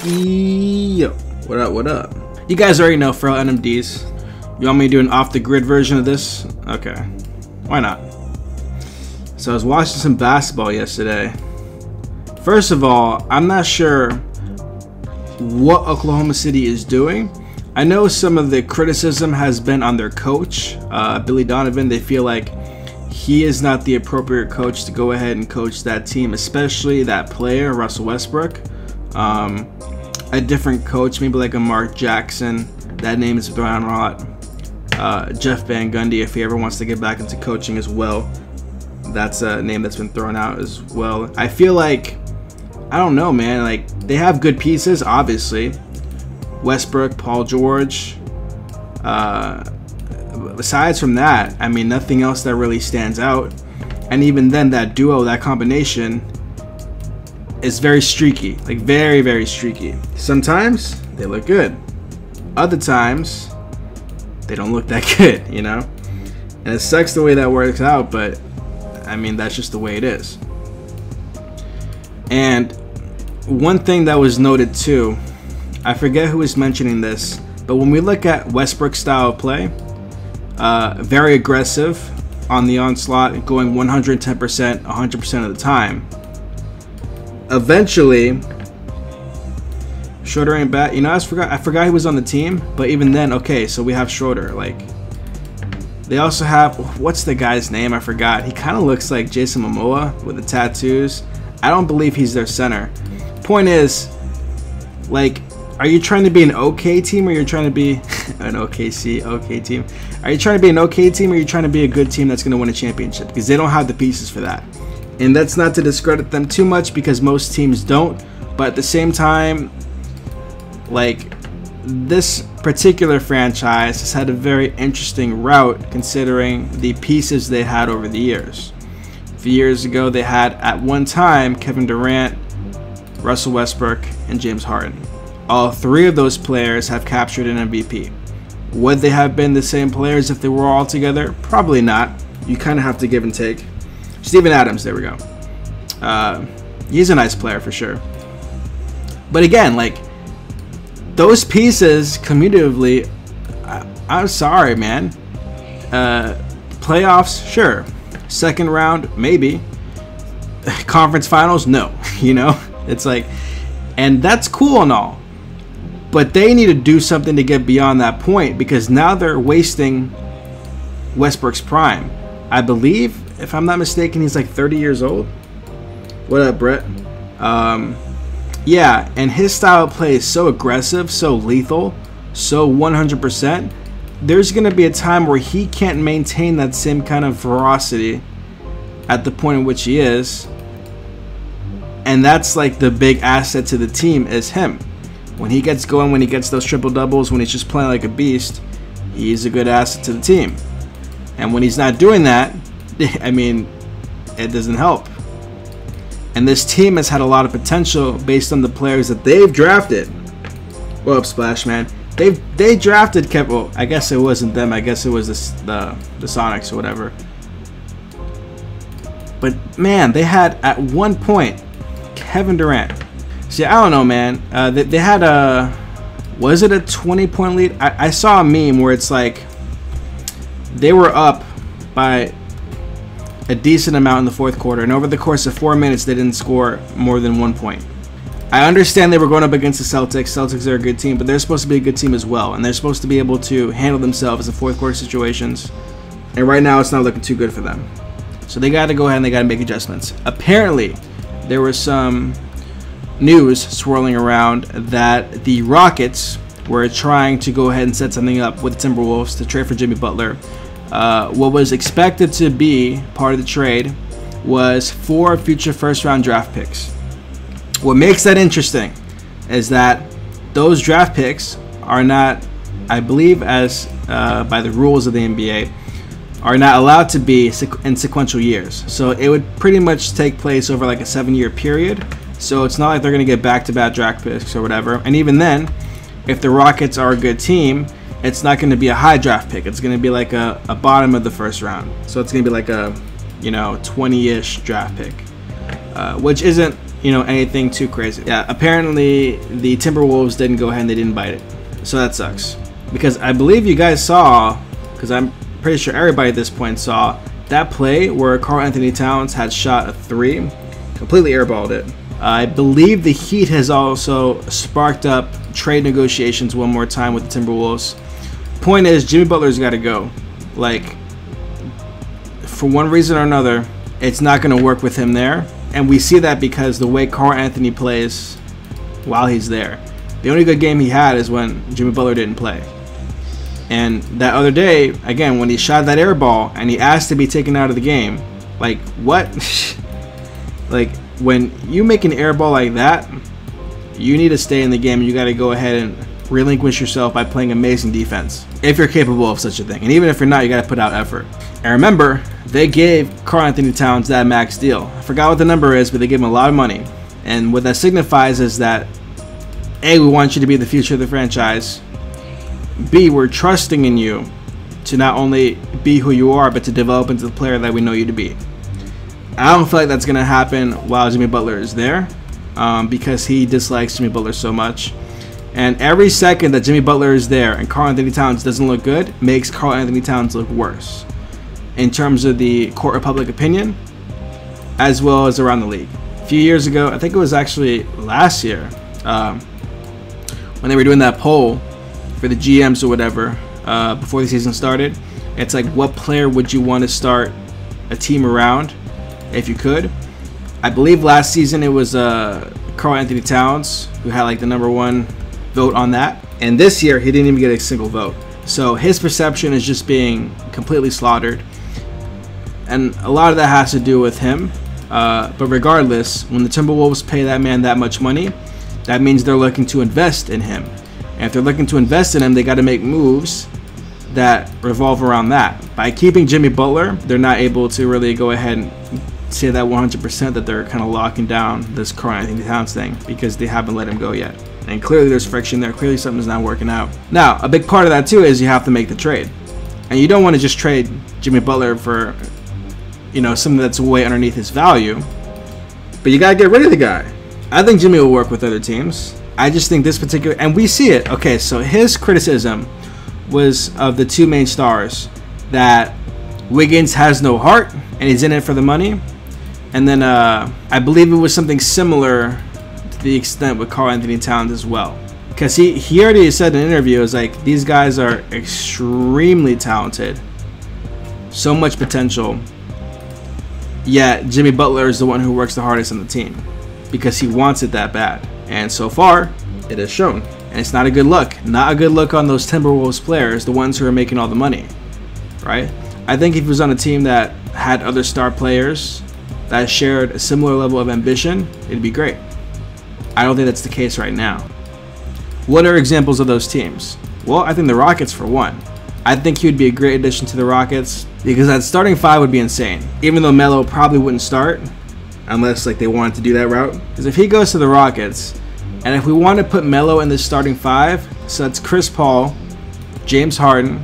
Yo, what up, what up? You guys already know Pharrell NMDs. You want me to do an off-the-grid version of this? Okay, why not? So I was watching some basketball yesterday. First of all, I'm not sure what Oklahoma City is doing. I know some of the criticism has been on their coach, Billy Donovan. They feel like he is not the appropriate coach to go ahead and coach that team, especially that player, Russell Westbrook. A different coach, maybe like a Mark Jackson, that name is thrown around a lot. Jeff Van Gundy, if he ever wants to get back into coaching as well, that's a name that's been thrown out as well. I feel like, I don't know, man, like they have good pieces, obviously. Westbrook, Paul George. Besides from that, I mean, nothing else that really stands out. And even then, that duo, that combination is very streaky, like very, very streaky. Sometimes they look good. Other times they don't look that good, you know? And it sucks the way that works out, but I mean, that's just the way it is. And one thing that was noted too, I forget who was mentioning this, but when we look at Westbrook's style of play, very aggressive on the onslaught, going 110%, 100% of the time. Eventually, Schroeder ain't bad. You know, I forgot he was on the team, but even then, okay, so we have Schroeder. Like, they also have, what's the guy's name? I forgot. He kind of looks like Jason Momoa with the tattoos. I don't believe he's their center. Point is, like, are you trying to be an okay team, or you're trying to be an okay team? Are you trying to be an okay team, or are you trying to be a good team that's going to win a championship? Because they don't have the pieces for that. And that's not to discredit them too much, because most teams don't. But at the same time, like, this particular franchise has had a very interesting route considering the pieces they had over the years. A few years ago, they had at one time Kevin Durant, Russell Westbrook, and James Harden. All three of those players have captured an MVP. Would they have been the same players if they were all together? Probably not. You kind of have to give and take. Steven Adams, there we go. He's a nice player for sure. But again, like, those pieces commutatively, I'm sorry, man. Playoffs, sure. Second round, maybe. Conference finals, no. You know, it's like, and that's cool and all, but they need to do something to get beyond that point, because now they're wasting Westbrook's prime. I believe, if I'm not mistaken, he's like 30 years old. What up, Brett? Yeah, and his style of play is so aggressive, so lethal, so 100%. There's going to be a time where he can't maintain that same kind of ferocity at the point in which he is. And that's like the big asset to the team is him. When he gets going, when he gets those triple doubles, when he's just playing like a beast, he's a good asset to the team. And when he's not doing that, I mean, it doesn't help. And this team has had a lot of potential based on the players that they've drafted. Well, up, Splash Man. They drafted Kevin. Well, I guess it wasn't them. I guess it was the Sonics or whatever. But man, they had at one point Kevin Durant. See, I don't know, man. They had a, was it a 20-point lead? I saw a meme where it's like they were up by a decent amount in the fourth quarter, and over the course of 4 minutes, they didn't score more than 1 point. I understand they were going up against the Celtics. Celtics are a good team, but they're supposed to be a good team as well, and they're supposed to be able to handle themselves in fourth quarter situations. And right now, it's not looking too good for them. So they got to go ahead and they got to make adjustments. Apparently, there was some news swirling around that the Rockets were trying to go ahead and set something up with the Timberwolves to trade for Jimmy Butler. What was expected to be part of the trade was 4 future first-round draft picks. What makes that interesting is that those draft picks are not, I believe, as by the rules of the NBA, are not allowed to be in sequential years. So it would pretty much take place over like a 7-year period. So it's not like they're going to get back-to-back draft picks or whatever. And even then, if the Rockets are a good team, it's not going to be a high draft pick. It's going to be like a bottom of the first round. So it's going to be like a, you know, 20-ish draft pick, which isn't you know, anything too crazy. Yeah, apparently the Timberwolves didn't go ahead and they didn't bite it. So that sucks. Because I believe you guys saw, because I'm pretty sure everybody at this point saw, that play where Karl Anthony Towns had shot a 3, completely airballed it. I believe the Heat has also sparked up trade negotiations one more time with the Timberwolves. Point is, Jimmy Butler's got to go. Like, for one reason or another, it's not going to work with him there. And we see that because the way Karl Anthony plays while he's there. The only good game he had is when Jimmy Butler didn't play. And that other day, again, when he shot that air ball and he asked to be taken out of the game, like, what? Like, when you make an air ball like that, you need to stay in the game and you got to go ahead and relinquish yourself by playing amazing defense if you're capable of such a thing. And even if you're not, you got to put out effort. And remember, they gave Karl Anthony Towns that max deal. I forgot what the number is, but they gave him a lot of money. And what that signifies is that A, we want you to be the future of the franchise. B, we're trusting in you to not only be who you are, but to develop into the player that we know you to be. I don't feel like that's going to happen while Jimmy Butler is there, because he dislikes Jimmy Butler so much. And every second that Jimmy Butler is there and Karl Anthony Towns doesn't look good, makes Karl Anthony Towns look worse in terms of the court of public opinion, as well as around the league. A few years ago, I think it was actually last year, when they were doing that poll for the GMs or whatever, before the season started, it's like, what player would you want to start a team around if you could? I believe last season it was Karl Anthony Towns who had like the #1 vote on that, and this year he didn't even get a single vote. So his perception is just being completely slaughtered, and a lot of that has to do with him. But regardless, when the Timberwolves pay that man that much money, that means they're looking to invest in him. And if they're looking to invest in him, they got to make moves that revolve around that. By keeping Jimmy Butler, they're not able to really go ahead and say that 100% that they're kind of locking down this Karl Anthony Towns thing, because they haven't let him go yet. And clearly there's friction there. Clearly something's not working out. Now, a big part of that too is you have to make the trade. And you don't want to just trade Jimmy Butler for, you know, something that's way underneath his value. But you got to get rid of the guy. I think Jimmy will work with other teams. I just think this particular, and we see it. Okay, so his criticism was of the two main stars, that Wiggins has no heart and he's in it for the money. And then I believe it was something similar to the extent with Karl Anthony Towns as well. Because he already said in an interview, it was like, these guys are extremely talented, so much potential, yet Jimmy Butler is the one who works the hardest on the team because he wants it that bad. And so far, it has shown. And it's not a good look. Not a good look on those Timberwolves players, the ones who are making all the money, right? I think if he was on a team that had other star players that shared a similar level of ambition, it'd be great. I don't think that's the case right now. What are examples of those teams? Well, I think the Rockets for one. I think he would be a great addition to the Rockets because that starting 5 would be insane. Even though Melo probably wouldn't start unless like they wanted to do that route. Because if he goes to the Rockets, and if we want to put Melo in the starting 5, so that's Chris Paul, James Harden,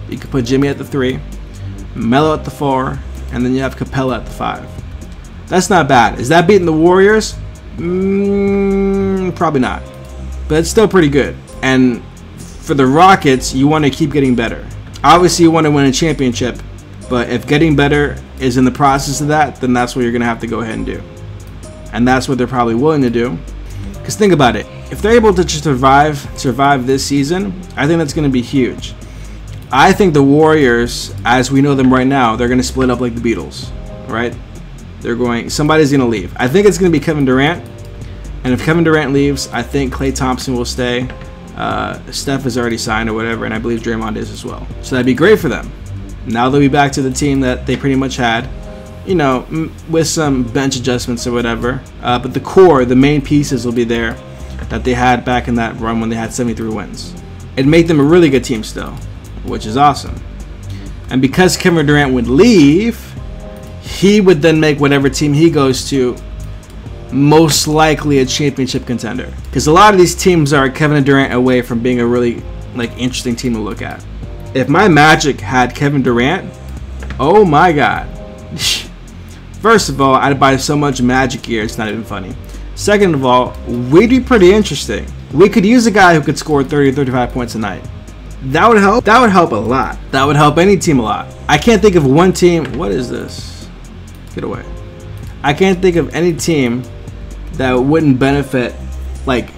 you could put Jimmy at the 3, Melo at the 4, and then you have Capella at the 5. That's not bad. Is that beating the Warriors? Probably not. But it's still pretty good. And for the Rockets, you want to keep getting better. Obviously, you want to win a championship. But if getting better is in the process of that, then that's what you're going to have to go ahead and do. And that's what they're probably willing to do. Because think about it. If they're able to just survive this season, I think that's going to be huge. I think the Warriors, as we know them right now, they're going to split up like the Beatles, right? Somebody's going to leave. I think it's going to be Kevin Durant. And if Kevin Durant leaves, I think Klay Thompson will stay. Steph is already signed or whatever, and I believe Draymond is as well. So that'd be great for them. Now they'll be back to the team that they pretty much had, you know, with some bench adjustments or whatever. But the core, the main pieces will be there that they had back in that run when they had 73 wins. It'd make them a really good team still, which is awesome. And because Kevin Durant would leave, he would then make whatever team he goes to most likely a championship contender. Because a lot of these teams are Kevin Durant away from being a really like interesting team to look at. If my Magic had Kevin Durant, oh my God. First of all, I'd buy so much Magic gear, it's not even funny. Second of all, we'd be pretty interesting. We could use a guy who could score 30 or 35 points a night. That would help. That would help a lot. That would help any team a lot. I can't think of one team. What is this? Get away. I can't think of any team that wouldn't benefit like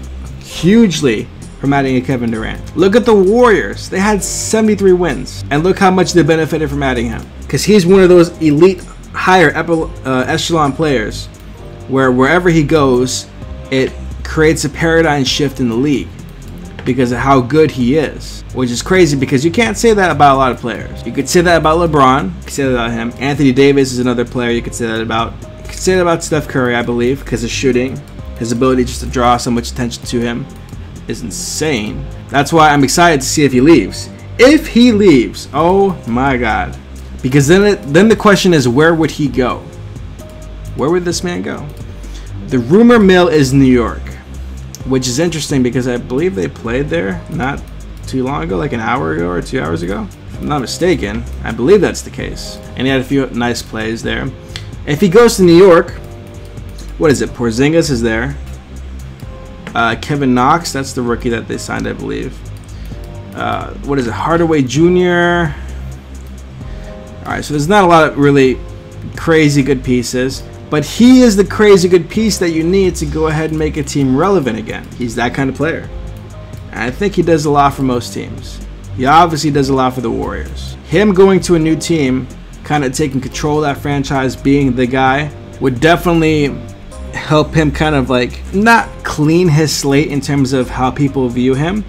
hugely from adding a Kevin Durant. Look at the Warriors. They had 73 wins. And look how much they benefited from adding him. Because he's one of those elite, higher echelon players where wherever he goes, it creates a paradigm shift in the league because of how good he is. Which is crazy because you can't say that about a lot of players. You could say that about LeBron. You could say that about him. Anthony Davis is another player you could say that about. You could say that about Steph Curry, I believe, because of shooting. His ability just to draw so much attention to him is insane. That's why I'm excited to see if he leaves. If he leaves, oh my god. Because then the question is, where would he go? Where would this man go? The rumor mill is New York, which is interesting because I believe they played there not too long ago, like an hour ago or 2 hours ago. If I'm not mistaken, I believe that's the case. And he had a few nice plays there. If he goes to New York, what is it? Porzingis is there. Kevin Knox, that's the rookie that they signed, I believe. What is it? Hardaway Jr. Alright, so there's not a lot of really crazy good pieces, but he is the crazy good piece that you need to go ahead and make a team relevant again. He's that kind of player. And I think he does a lot for most teams. He obviously does a lot for the Warriors. Him going to a new team, kind of taking control of that franchise, being the guy, would definitely help him kind of like not clean his slate in terms of how people view him,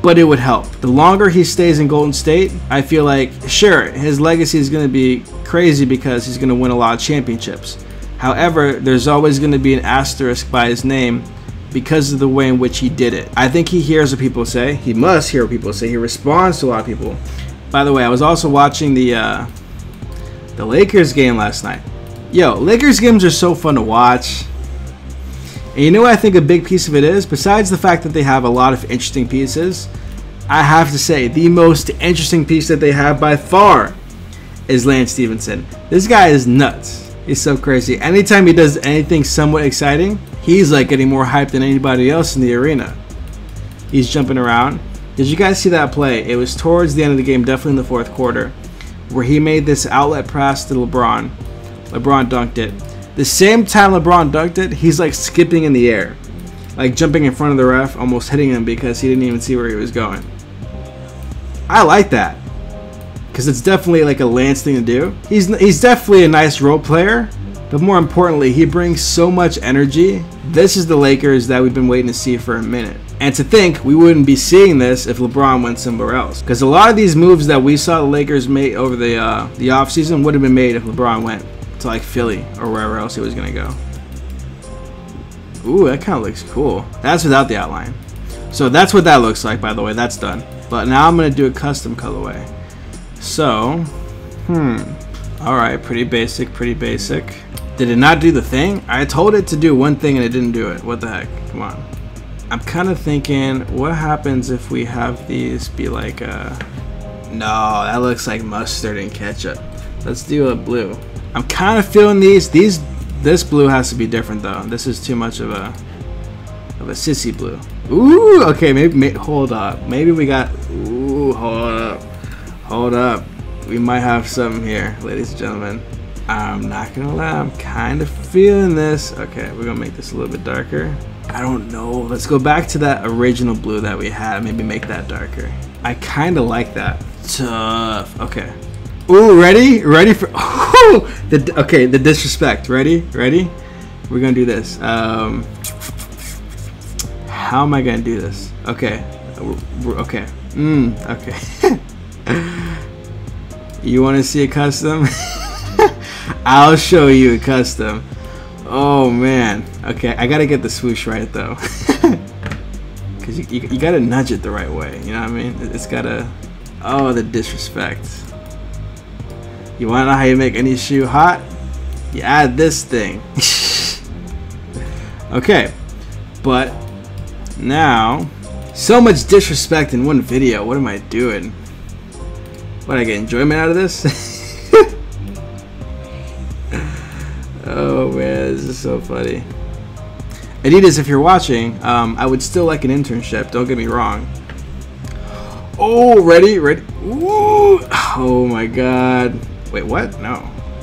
but it would help. The longer he stays in Golden State, I feel like, sure, his legacy is going to be crazy because he's going to win a lot of championships. However, there's always going to be an asterisk by his name because of the way in which he did it. I think he hears what people say. He must hear what people say. He responds to a lot of people. By the way, I was also watching the Lakers game last night. Yo, Lakers games are so fun to watch. And you know what I think a big piece of it is? Besides the fact that they have a lot of interesting pieces, I have to say the most interesting piece that they have by far is Lance Stevenson. This guy is nuts. He's so crazy. Anytime he does anything somewhat exciting, he's like getting more hyped than anybody else in the arena. He's jumping around. Did you guys see that play? It was towards the end of the game, definitely in the fourth quarter, where he made this outlet pass to LeBron. LeBron dunked it. The same time LeBron dunked it, he's like skipping in the air, like jumping in front of the ref, almost hitting him because he didn't even see where he was going. I like that because it's definitely like a Lance thing to do. He's definitely a nice role player, but more importantly, he brings so much energy. This is the Lakers that we've been waiting to see for a minute. And to think we wouldn't be seeing this if LeBron went somewhere else. Because a lot of these moves that we saw the Lakers make over the offseason would have been made if LeBron went to like Philly or wherever else he was gonna go. Ooh, that kind of looks cool. That's without the outline. So that's what that looks like, by the way. That's done. But now I'm gonna do a custom colorway. So, alright, pretty basic, pretty basic. Did it not do the thing? I told it to do one thing and it didn't do it. What the heck? Come on. I'm kind of thinking, what happens if we have these be like a... No, that looks like mustard and ketchup. Let's do a blue. I'm kind of feeling these. This blue has to be different though. This is too much of a sissy blue. Ooh, okay, maybe hold up. Maybe we got. Ooh, hold up. We might have something here, ladies and gentlemen. I'm not gonna lie. I'm kind of feeling this. Okay, we're gonna make this a little bit darker. I don't know. Let's go back to that original blue that we had. Maybe make that darker. I kind of like that. Tough. Okay. Ooh, ready? Ready for... okay, the disrespect. Ready? Ready? We're going to do this. How am I going to do this? Okay. Okay. Okay. You want to see a custom? I'll show you a custom. Oh, man. Okay, I got to get the swoosh right, though. Because you got to nudge it the right way. You know what I mean? It's got to... Oh, the disrespect. You want to know how you make any shoe hot? You add this thing. Okay, but now, so much disrespect in one video. What am I doing? What, I get enjoyment out of this? Oh man, this is so funny. Adidas, if you're watching, I would still like an internship. Don't get me wrong. Oh, ready? Ooh. Oh my god. Wait, what? No.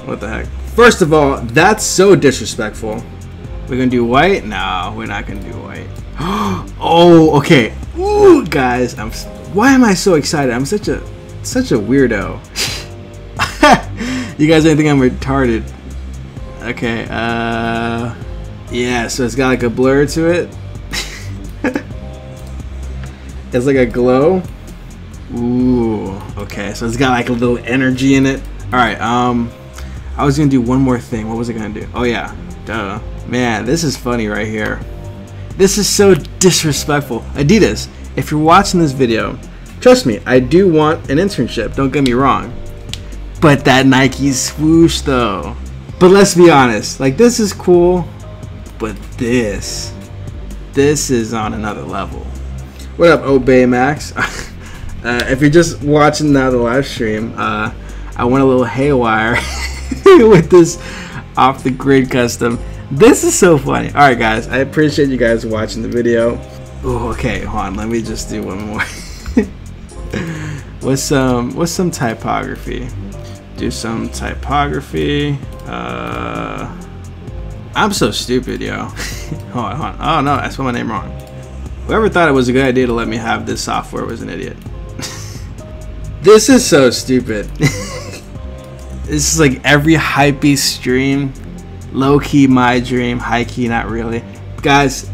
What the heck? First of all, that's so disrespectful. We're gonna do white? No, we're not gonna do white. Oh, okay. Ooh, guys, why am I so excited? I'm such a weirdo. You guys don't think I'm retarded? Okay. Yeah. So it's got like a blur to it. It's like a glow. Ooh, okay, so it's got like a little energy in it. Alright, I was gonna do one more thing. What was I gonna do? Oh yeah, duh. Man, this is funny right here. This is so disrespectful. Adidas, if you're watching this video, trust me, I do want an internship, don't get me wrong. But that Nike swoosh though. But let's be honest, like this is cool, but this is on another level. What up, Obey Max? If you're just watching now the live stream, I went a little haywire with this off the grid custom. This is so funny. All right, guys, I appreciate you guys watching the video. Oh, okay, hold on. Let me just do one more. What's some typography? Do some typography. I'm so stupid, yo. Hold on. Oh no, I spelled my name wrong. Whoever thought it was a good idea to let me have this software was an idiot. This is so stupid. This is like every hypebeast stream. Low-key my dream, high-key not really. Guys,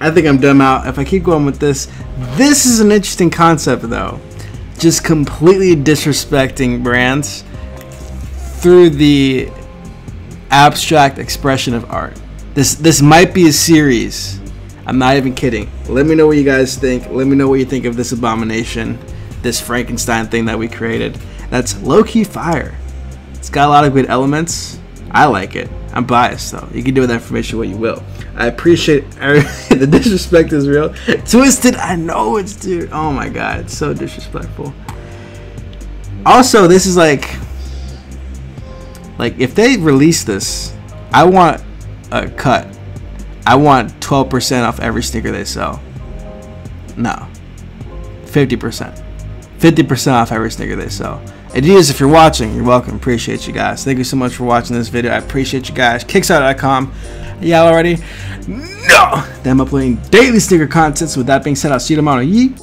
I think I'm done out. If I keep going with this is an interesting concept though. Just completely disrespecting brands through the abstract expression of art. This might be a series. I'm not even kidding. Let me know what you guys think. Let me know what you think of this abomination, this Frankenstein thing that we created. That's low-key fire. It's got a lot of good elements. I like it. I'm biased though. You can do with that information what you will. I appreciate the disrespect is real. Twisted, I know it's, dude. Oh my god, it's so disrespectful. Also, this is like if they release this, I want a cut. I want 12% off every sneaker they sell. No, 50%. 50% off every sneaker they sell. Adidas, if you're watching, you're welcome. Appreciate you guys. Thank you so much for watching this video. I appreciate you guys. KicksArt.com. Yeah, already? No! Then I'm uploading daily sneaker content. So with that being said, I'll see you tomorrow. Yeet.